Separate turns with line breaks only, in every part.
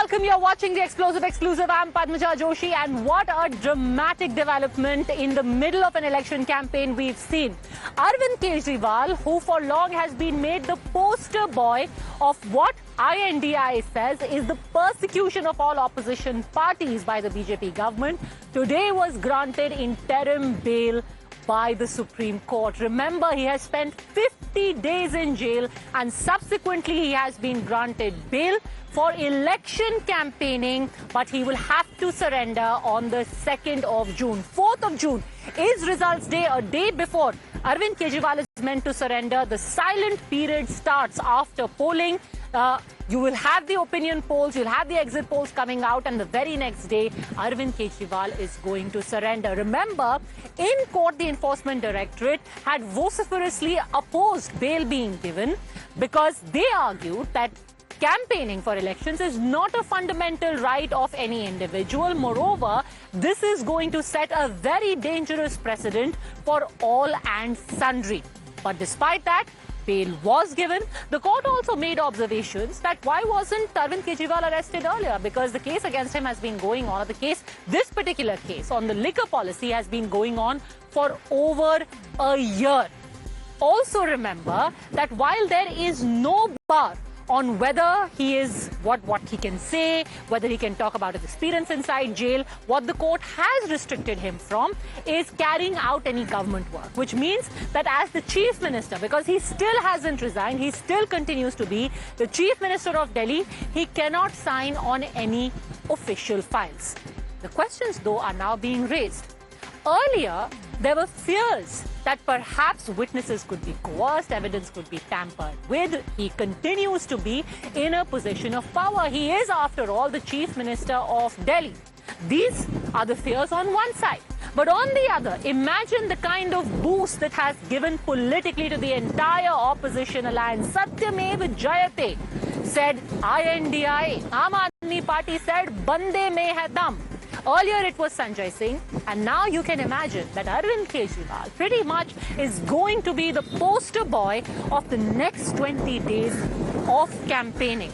welcome. You're watching the Explosive Exclusive. I'm Padmaja Joshi, and what a dramatic development in the middle of an election campaign we've seen. Arvind Kejriwal, who for long has been made the poster boy of what INDI says is the persecution of all opposition parties by the BJP government, today was granted interim bail by the Supreme Court. Remember, he has spent 50 days in jail and subsequently he has been granted bail for election campaigning, but he will have to surrender on the 2nd of June. 4th of June is results day, a day before Arvind Kejriwal is meant to surrender. The silent period starts after polling. You will have the opinion polls, you'll have the exit polls coming out, and the very next day, Arvind Kejriwal is going to surrender. Remember, in court, the Enforcement Directorate had vociferously opposed bail being given because they argued that campaigning for elections is not a fundamental right of any individual. Moreover, this is going to set a very dangerous precedent for all and sundry. But despite that, bail was given. The court also made observations that why wasn't Arvind Kejriwal arrested earlier? Because the case against him has been going on. This particular case on the liquor policy has been going on for over a year. Also remember that while there is no bar on whether he is what he can say, whether he can talk about his experience inside jail, what the court has restricted him from is carrying out any government work, which means that as the chief minister, because he still hasn't resigned, he still continues to be the chief minister of Delhi, he cannot sign on any official files. The questions, though, are now being raised. Earlier, there were fears that perhaps witnesses could be coerced, evidence could be tampered with. He continues to be in a position of power. He is, after all, the chief minister of Delhi. These are the fears on one side. But on the other, imagine the kind of boost that has given politically to the entire opposition alliance. Satyamev Jayate said INDI, Aam Aadmi Party said Bande mein hai dam. Earlier it was Sanjay Singh, and now you can imagine that Arvind Kejriwal pretty much is going to be the poster boy of the next 20 days of campaigning.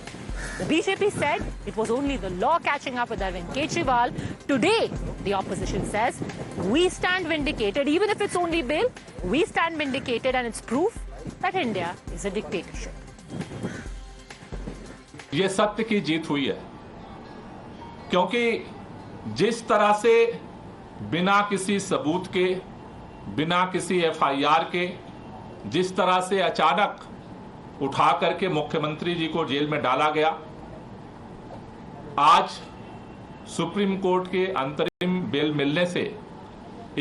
The BJP said it was only the law catching up with Arvind Kejriwal. Today, the opposition says, we stand vindicated, even if it's only bail, we stand vindicated, and it's proof that India is a dictatorship.
ये सत्य की जीत हुई है, क्योंकि जिस तरह से बिना किसी सबूत के, बिना किसी एफआईआर के, जिस तरह से अचानक उठा करके मुख्यमंत्री जी को जेल में डाला गया, आज सुप्रीम कोर्ट के अंतरिम बेल मिलने से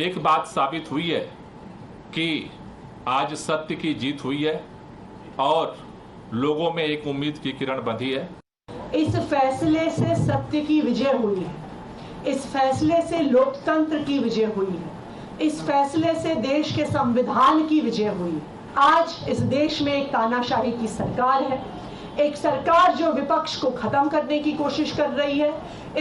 एक बात साबित हुई है कि आज सत्य की जीत हुई है और लोगों में एक उम्मीद की किरण बंधी है।
इस फैसले से सत्य की विजय हुई है। इस फैसले से लोकतंत्र की विजय हुई है। इस फैसले से देश के संविधान की विजय हुई। आज इस देश में एक तानाशाही की सरकार है, एक सरकार जो विपक्ष को खत्म करने की कोशिश कर रही है,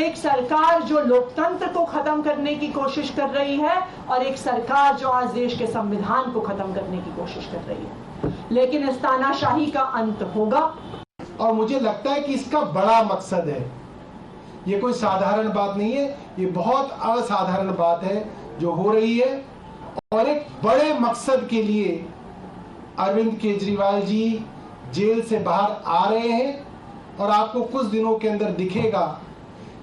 एक सरकार जो लोकतंत्र को खत्म करने की कोशिश कर रही है, और एक सरकार जो आज देश के संविधान को खत्म करने की कोशिश कर रही है। लेकिन इस तानाशाही का अंत होगा,
और मुझे लगता है कि इसका बड़ा मकसद है। ये कोई साधारण बात नहीं है, ये बहुत असाधारण बात है जो हो रही है, और एक बड़े मकसद के लिए अरविंद केजरीवाल जी जेल से बाहर आ रहे हैं, और आपको कुछ दिनों के अंदर दिखेगा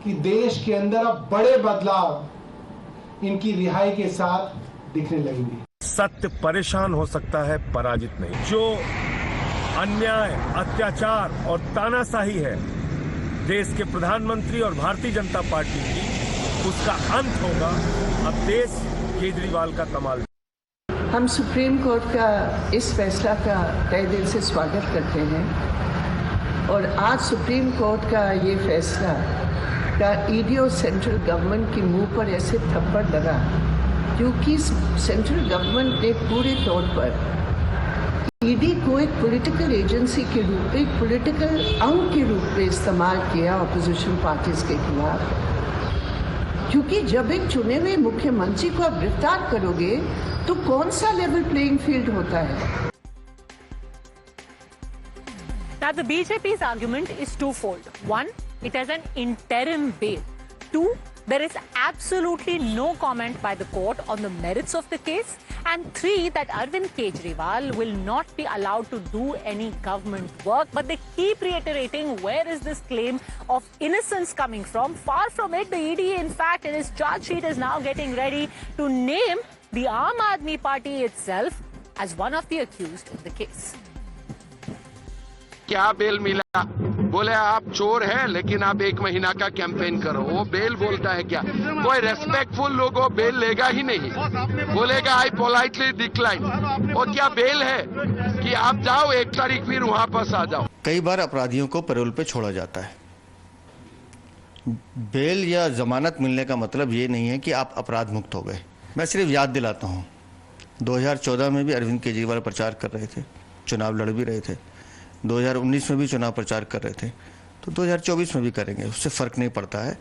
कि देश के अंदर अब बड़े बदलाव इनकी रिहाई के साथ दिखने लगेंगे।
सत्य परेशान हो सकता है, पराजित नहीं। जो अन्याय, अत्याचार और तानाशाही है देश के प्रधानमंत्री और भारतीय जनता पार्टी की, उसका अंत होगा। अब देश केजरीवाल का कमाल।
हम सुप्रीम कोर्ट का इस फैसला का तहे दिल से स्वागत करते हैं, और आज सुप्रीम कोर्ट का ये फैसला का ईडी और सेंट्रल गवर्नमेंट के मुंह पर ऐसे थप्पड़ लगा, क्योंकि सेंट्रल गवर्नमेंट ने पूरे तौर पर ईडी को एक पॉलिटिकल एजेंसी के रूप में, एक पॉलिटिकल अंग के रूप में इस्तेमाल किया ऑपोजिशन पार्टीज के खिलाफ। क्योंकि जब एक चुने हुए मुख्यमंत्री को आप गिरफ्तार करोगे तो कौन सा लेवल प्लेइंग फील्ड होता है?
Now, the BJP's argument is twofold. One, it as an interim bail. 2, there is absolutely no comment by the court on the merits of the case. And 3, that Arvind Kejriwal will not be allowed to do any government work. But they keep reiterating, where is this claim of innocence coming from? Far from it. The ED, in fact, in its charge sheet is now getting ready to name the Aam Aadmi Party itself as one of the accused in the case.
क्या bell मिला? बोले आप चोर हैं लेकिन आप 1 महीना का कैंपेन करो। वो बेल बोलता है क्या? कोई रेस्पेक्टफुल लोगों बेल लेगा ही नहीं, बोलेगा आई पोलाइटली डिक्लाइन। और क्या बेल है कि आप जाओ 1 तारीख फिर वापस आ जाओ।
कई बार अपराधियों को पैरोल पे छोड़ा जाता है। बेल या जमानत मिलने का मतलब ये नहीं है कि आप अपराध मुक्त हो गए। मैं सिर्फ याद दिलाता हूँ, 2014 में भी अरविंद केजरीवाल प्रचार कर रहे थे, चुनाव लड़ भी रहे थे, 2019 में भी चुनाव प्रचार कर रहे थे, तो 2024 में भी करेंगे, उससे फर्क नहीं पड़ता है।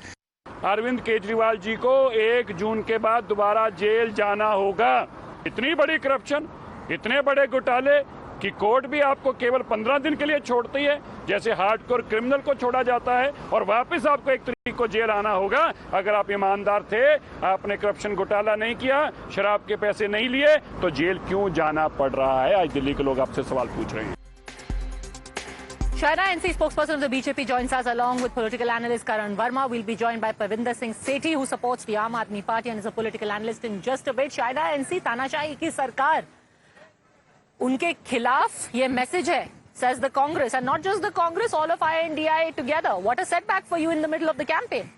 अरविंद केजरीवाल जी को 1 जून के बाद दोबारा जेल जाना होगा। इतनी बड़ी करप्शन, इतने बड़े घोटाले कि कोर्ट भी आपको केवल 15 दिन के लिए छोड़ती है, जैसे हार्डकोर क्रिमिनल को छोड़ा जाता है, और वापस आपको 1 तारीख को जेल आना होगा। अगर आप ईमानदार थे, आपने करप्शन घोटाला नहीं किया, शराब के पैसे नहीं लिए, तो जेल क्यों जाना पड़ रहा है? आज दिल्ली के लोग आपसे सवाल पूछ रहे हैं।
Shaina NC spokesperson of the BJP joins us along with political analyst Karan Verma. We'll be joined by Parvinder Singh Sethi, who supports the Aam Aadmi Party and is a political analyst in just a bit. Shaina NC, तानाशाही की सरकार, उनके खिलाफ ये message है, says the Congress, and not just the Congress, all of INDI together. What a setback for you in the middle of the campaign.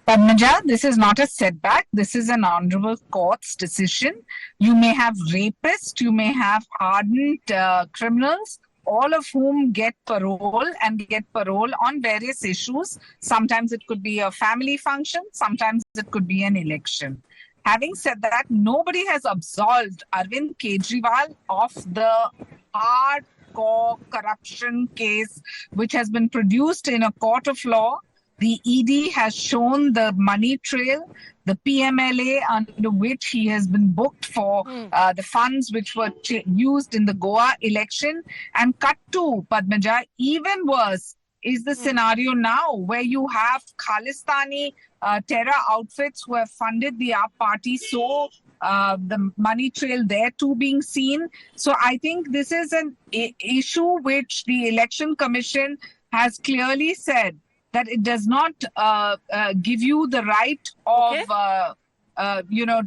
Padmaja, this is not a setback. This is an honorable court's decision. You may have rapists, you may have hardened criminals, all of whom get parole and get parole on various issues. Sometimes it could be a family function, sometimes it could be an election. Having said that, nobody has absolved Arvind Kejriwal of the hardcore corruption case which has been produced in a court of law. The ED has shown the money trail, the PMLA under which he has been booked for the funds which were used in the Goa election. And cut to, Padmaja, even worse is the scenario now where you have Khalistani terror outfits who have funded the AAP party. So the money trail there too being seen. So I think this is an issue which the Election Commission has clearly said that it does not give you the right of,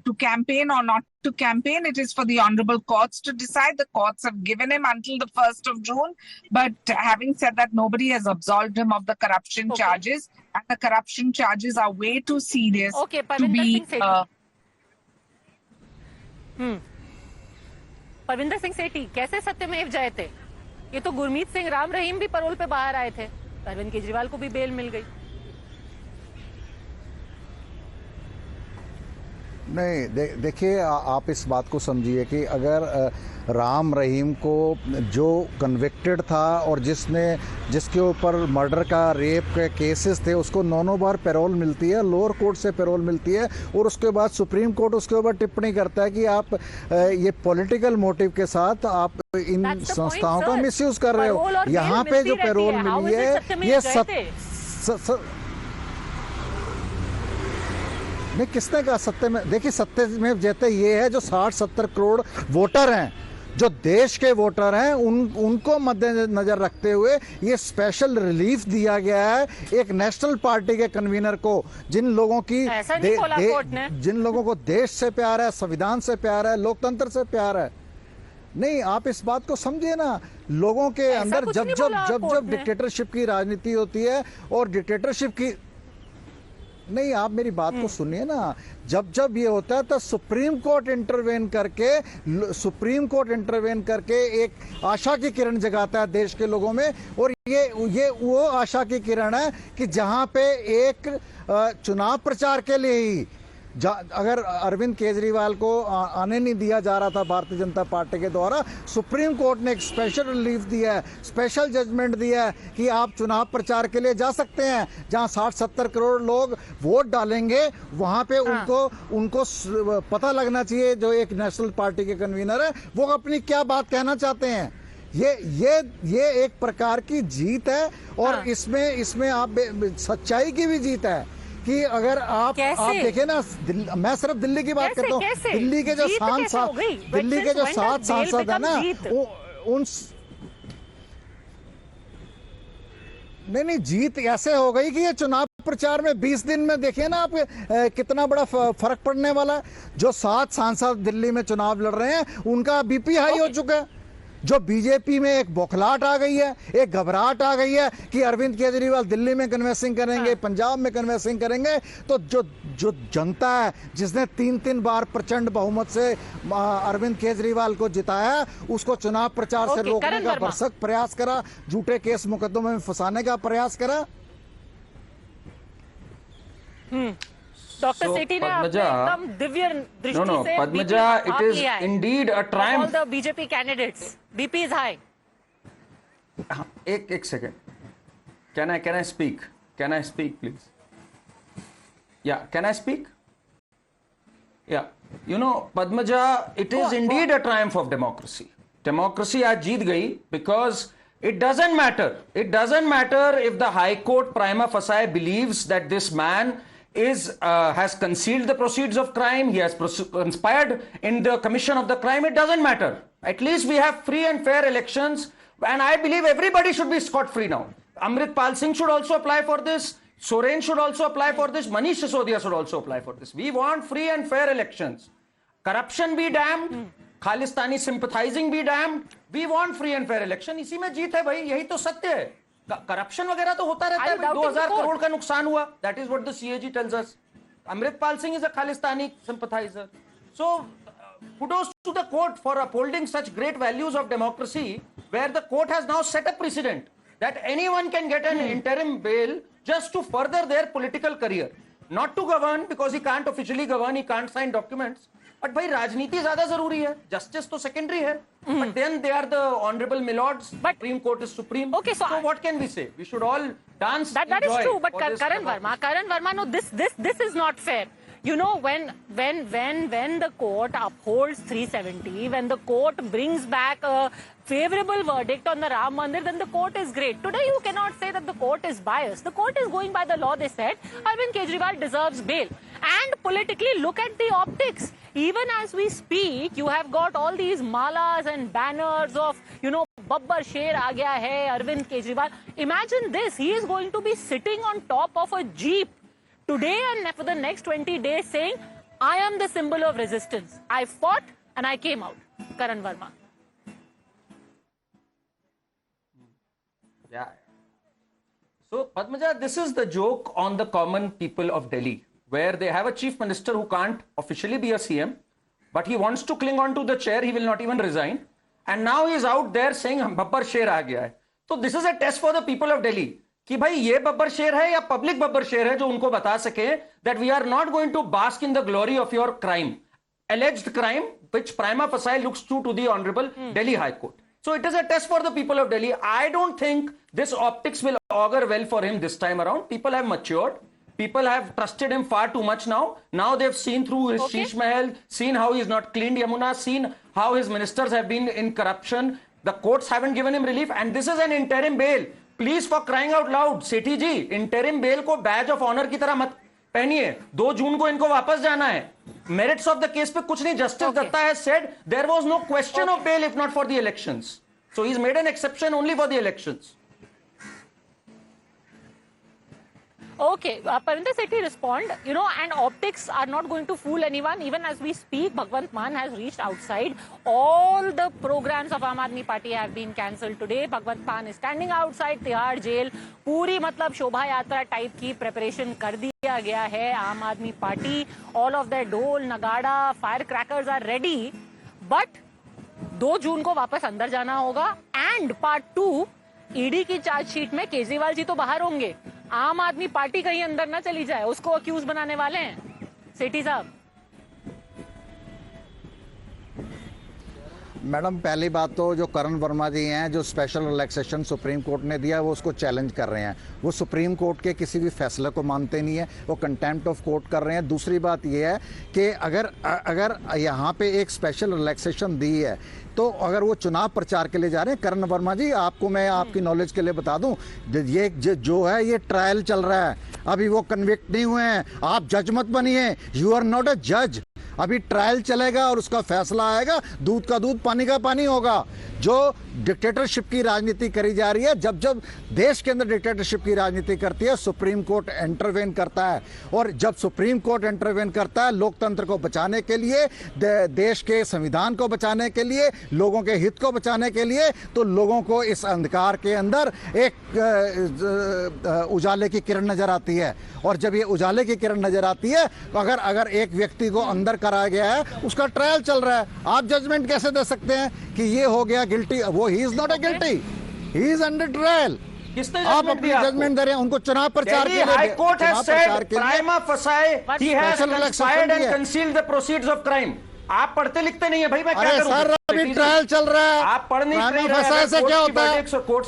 to campaign or not to campaign. It is for the honorable courts to decide. The courts have given him until the 1st of June. But having said that, nobody has absolved him of the corruption charges. And the corruption charges are way too serious to be...
Parvinder Singh सेठी, कैसे सत्यमेव जयते? ये तो गुरमीत सिंह राम रहीम भी payroll पे बाहर आए थे, अरविंद केजरीवाल को भी बेल मिल गई।
नहीं, देखिए, आप इस बात को समझिए कि अगर राम रहीम को जो कन्विक्टेड था और जिसके ऊपर मर्डर का, रेप के केसेस थे, उसको 9 बार पैरोल मिलती है, लोअर कोर्ट से पैरोल मिलती है, और उसके बाद सुप्रीम कोर्ट उसके ऊपर टिप्पणी करता है कि आप ये पॉलिटिकल मोटिव के साथ आप इन संस्थाओं का मिसयूज कर रहे हो। यहाँ पे जो पैरोल मिली है ये नहीं, किसने कहा सत्य में? देखिए, सत्य में जैसे ये है जो 60-70 करोड़ वोटर हैं, जो देश के वोटर हैं, उनको मद्देनजर रखते हुए ये स्पेशल रिलीफ दिया गया है एक नेशनल पार्टी के कन्वीनर को, जिन लोगों को देश से प्यार है, संविधान से प्यार है, लोकतंत्र से प्यार है। नहीं, आप इस बात को समझिए ना, लोगों के अंदर जब डिक्टेटरशिप की राजनीति होती है और डिक्टेटरशिप की नहीं, आप मेरी बात को सुनिए ना, जब ये होता है तो सुप्रीम कोर्ट इंटरवेन करके एक आशा की किरण जगाता है देश के लोगों में, और ये वो आशा की किरण है कि जहां पे एक चुनाव प्रचार के लिए ही अगर अरविंद केजरीवाल को आने नहीं दिया जा रहा था भारतीय जनता पार्टी के द्वारा, सुप्रीम कोर्ट ने एक स्पेशल रिलीफ दिया है, स्पेशल जजमेंट दिया है कि आप चुनाव प्रचार के लिए जा सकते हैं। जहां 60-70 करोड़ लोग वोट डालेंगे, वहां पे उनको पता लगना चाहिए, जो एक नेशनल पार्टी के कन्वीनर है वो अपनी क्या बात कहना चाहते हैं। ये एक प्रकार की जीत है और
हाँ।
इसमें आप सच्चाई की भी जीत है कि अगर आप देखें ना, मैं सिर्फ दिल्ली की बात करता हूँ। दिल्ली के जो 7 सांसद है ना, उन नहीं, जीत ऐसे हो गई कि ये चुनाव प्रचार में 20 दिन में देखिए ना आप कितना बड़ा फर्क पड़ने वाला है। जो 7 सांसद दिल्ली में चुनाव लड़ रहे हैं उनका बीपी हाई हो चुका है। जो बीजेपी में एक बौखलाहट आ गई है, एक घबराहट आ गई है कि अरविंद केजरीवाल दिल्ली में कन्वेंसिंग करेंगे, पंजाब में कन्वेंसिंग करेंगे, तो जो जनता है जिसने 3 बार प्रचंड बहुमत से अरविंद केजरीवाल को जिताया, उसको चुनाव प्रचार से रोकने का भरसक प्रयास करा, झूठे केस मुकदमे में फंसाने का प्रयास करा।
Dr. Sethi ने एकदम दिव्य दृष्टि से
Padmaja, it is indeed a triumph.
All the BJP candidates, BP is high.
एक second. Can I speak? Can I speak, please? Yeah, can I speak? Yeah. You know, Padmaja, it is indeed a triumph of democracy. Democracy आज जीत गई because it doesn't matter. It doesn't matter if the High Court prima facie believes that this man has concealed the proceeds of crime, he has conspired in the commission of the crime. It doesn't matter. At least we have free and fair elections, and I believe everybody should be scot-free now. Amritpal Singh should also apply for this. Soren should also apply for this. Manish Sisodia should also apply for this. We want free and fair elections. Corruption be damned. Khalistani sympathizing be damned. We want free and fair election. इसी में जीत है भाई, यही तो सत्य है. Corruption वगैरह तो होता रहता है, 2000 करोड़ का नुकसान हुआ. That is what the CAG tells us. Amritpal Singh is a Khalistani sympathizer. So kudos to the court for upholding such great values of democracy, where the court has now set a precedent that anyone can get an interim bail just to further their political career, not to govern, because he can't officially govern, he can't sign documents. But भाई राजनीति ज्यादा जरूरी है, justice तो secondary है. But then they are the honorable milords. But Supreme Court is supreme. Okay, so what can we say? We should all dance. That is true. But Karan Verma, no, this is not fair. You know, when the court upholds 370, when the court brings back a favorable verdict on the Ram Mandir, then the court is great. Today you cannot say that the court is biased. The court is going by the law. They said Arvind Kejriwal deserves bail. And politically, look at the optics. Even as we speak, you have got all these malas and banners of, you know, Babbar Sher aa gaya hai, Arvind Kejriwal. Imagine this, he is going to be sitting on top of a jeep today and for the next 20 days saying, I am the symbol of resistance. I fought and I came out. Karan Verma. Yeah. So, Padmaja, this is the joke on the common people of Delhi, where they have a chief minister who can't officially be a CM, but he wants to cling on to the chair, he will not even resign. And now he is out there saying, Babbar Sher aa gaya hai. So this is a test for the people of Delhi. कि भाई ये बब्बर शेर है या public Babbar शेर है जो उनको बता सके that we are not going to bask in the glory of your crime, alleged crime, which prima facie looks true to the honorable Delhi High Court. So it is a test for the people of Delhi. I don't think this optics will augur well for him this time around. People have matured. People have trusted him far too much now. Now they've seen through his Sheesh Mahal, seen how he's not cleaned Yamuna, seen how his ministers have been in corruption. The courts haven't given him relief, and this is an interim bail. Please, for crying out loud, Sethi ji, interim bail को badge of honor की तरह मत पहनिए. 2 जून को इनको वापस जाना है. Merits of the case पे कुछ नहीं. Justice Datta has said there was no question of bail if not for the elections. So he's made an exception only for the elections.
Okay, Parinder Sethi respond, you know, and optics are not going to fool anyone. Even as we speak, Bhagwant Mann has reached outside. All the programs of Aam Aadmi Party have been cancelled today. Bhagwant Mann is standing outside Tihar jail. पूरी मतलब शोभा यात्रा type की preparation कर दिया गया है आम आदमी पार्टी. All of their ढोल, नगाड़ा, fire crackers are ready. But 2 जून को वापस अंदर जाना होगा. And part 2, ईडी की चार्जशीट में केजरीवाल जी तो बाहर होंगे. आम आदमी पार्टी कहीं अंदर ना चली जाए, उसको अक्यूज बनाने वाले हैं सेठी साहब.
मैडम पहली बात तो जो करण वर्मा जी हैं, जो स्पेशल रिलैक्सेशन सुप्रीम कोर्ट ने दिया वो उसको चैलेंज कर रहे हैं। वो सुप्रीम कोर्ट के किसी भी फैसले को मानते नहीं है, वो कंटेम्प्ट ऑफ कोर्ट कर रहे हैं। दूसरी बात ये है कि अगर यहाँ पे एक स्पेशल रिलैक्सेशन दी है तो अगर वो चुनाव प्रचार के लिए जा रहे हैं, करण वर्मा जी आपको मैं आपकी नॉलेज के लिए बता दूं, ये जो है ये ट्रायल चल रहा है, अभी वो कन्विक्ट नहीं हुए हैं। आप जज मत बनिए, यू आर नॉट अ जज। अभी ट्रायल चलेगा और उसका फैसला आएगा, दूध का दूध पानी का पानी होगा। जो डिक्टेटरशिप की राजनीति करी जा रही है, जब जब देश के अंदर डिक्टेटरशिप की राजनीति करती है, सुप्रीम कोर्ट इंटरवेन करता है। और जब सुप्रीम कोर्ट इंटरवेन करता है लोकतंत्र को बचाने के लिए, देश के संविधान को बचाने के लिए, लोगों के हित को बचाने के लिए, तो लोगों को इस अंधकार के अंदर एक उजाले की किरण नजर आती है। और जब ये उजाले की किरण नजर आती है, अगर एक व्यक्ति को अंदर कराया गया है, उसका ट्रायल चल रहा है, आप जजमेंट कैसे दे सकते हैं कि ये हो गया गिल्टी? वो he is not a guilty, he is under trial. आप अपनी जजमेंट दे रहे हैं उनको चुनाव प्रचार के लिए।
High court has said prima फसाए he has conspired and concealed the proceeds of crime. आप पढ़ते लिखते नहीं है भाई, मैं क्या करूं?
सर अभी ट्रायल चल रहा है,
आप पढ़ नहीं रहे।
फसाए से क्या होता है?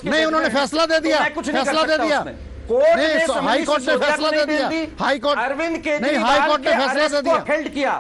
नहीं, उन्होंने फैसला दे दिया, फैसला दे दिया
कोर्ट ने,
हाई कोर्ट ने फैसला दे दिया। हाई कोर्ट
अरविंद
नहीं, हाई कोर्ट ने फैसला दे दिया,
अपील किया,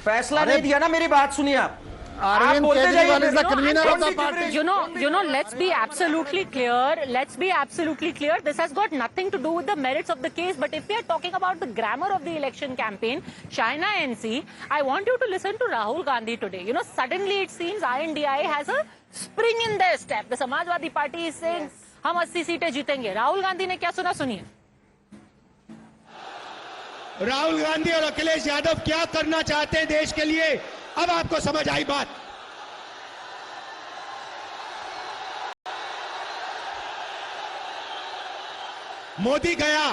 फैसला नहीं दिया ना। मेरी बात सुनिए आप।
Arvind Kejriwal is the criminal of the party.
You know, let's be absolutely clear. Let's be absolutely clear. This has got nothing to do with the merits of the case. But if we are talking about the grammar of the election campaign, China NC, I want you to listen to Rahul Gandhi today. You know, suddenly it seems INDI has a spring in their step. The Samajwadi Party is saying, हम 80 सीटें जीतेंगे। राहुल गांधी ने क्या सुना, सुनिए।
राहुल गांधी और अखिलेश यादव क्या करना चाहते हैं देश के लिए, अब आपको समझ आई बात। मोदी गया,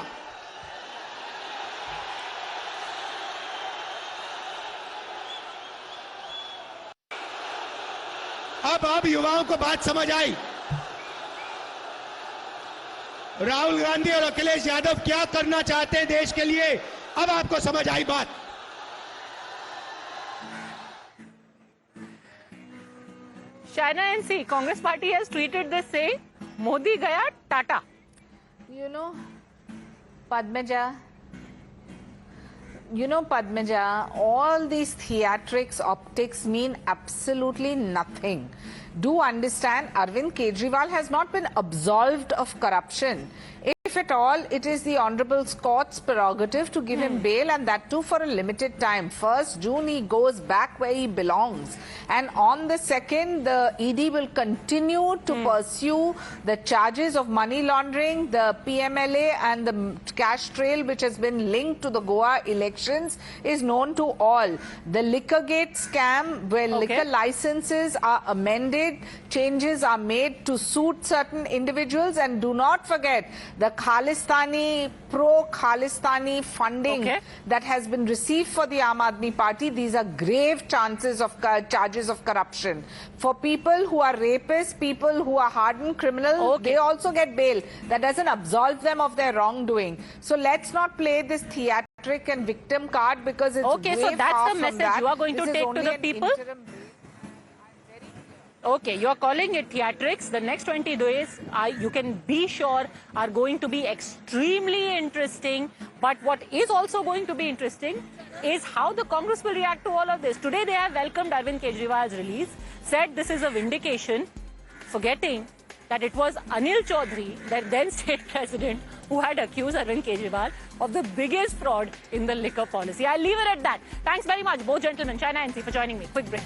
अब युवाओं को बात समझ आई। राहुल गांधी और अखिलेश यादव क्या करना चाहते हैं देश के लिए, अब आपको समझ आई बात।
China NC, Congress Party has tweeted this saying, Modi gaya, Tata.
You know, Padmaja, all these theatrics, optics mean absolutely nothing. Do understand, Arvind Kejriwal has not been absolved of corruption. If at all, it is the Honorable Court's prerogative to give him bail, and that too for a limited time. 1st June, he goes back where he belongs. And on the 2nd, the ED will continue to pursue the charges of money laundering, the PMLA and the cash trail which has been linked to the Goa elections is known to all. The Liquorgate scam, where liquor licenses are amended, changes are made to suit certain individuals, and do not forget the Khalistani, pro-Khalistani funding that has been received for the Aam Aadmi Party. These are grave charges of corruption. For people who are rapists, people who are hardened criminals, they also get bail. That doesn't absolve them of their wrongdoing. So let's not play this theatric and victim card, because it's
okay,
way
so that's
far
the
from
message
that.
you are going to
This
take
is
to
only
the people? Okay, you are calling it theatrics. The next 20 days, you can be sure, are going to be extremely interesting. But what is also going to be interesting is how the Congress will react to all of this. Today, they have welcomed Arvind Kejriwal's release, said this is a vindication, forgetting that it was Anil Chaudhary, the then state president, who had accused Arvind Kejriwal of the biggest fraud in the liquor policy. I'll leave it at that. Thanks very much, both gentlemen, China NC, for joining me. Quick break.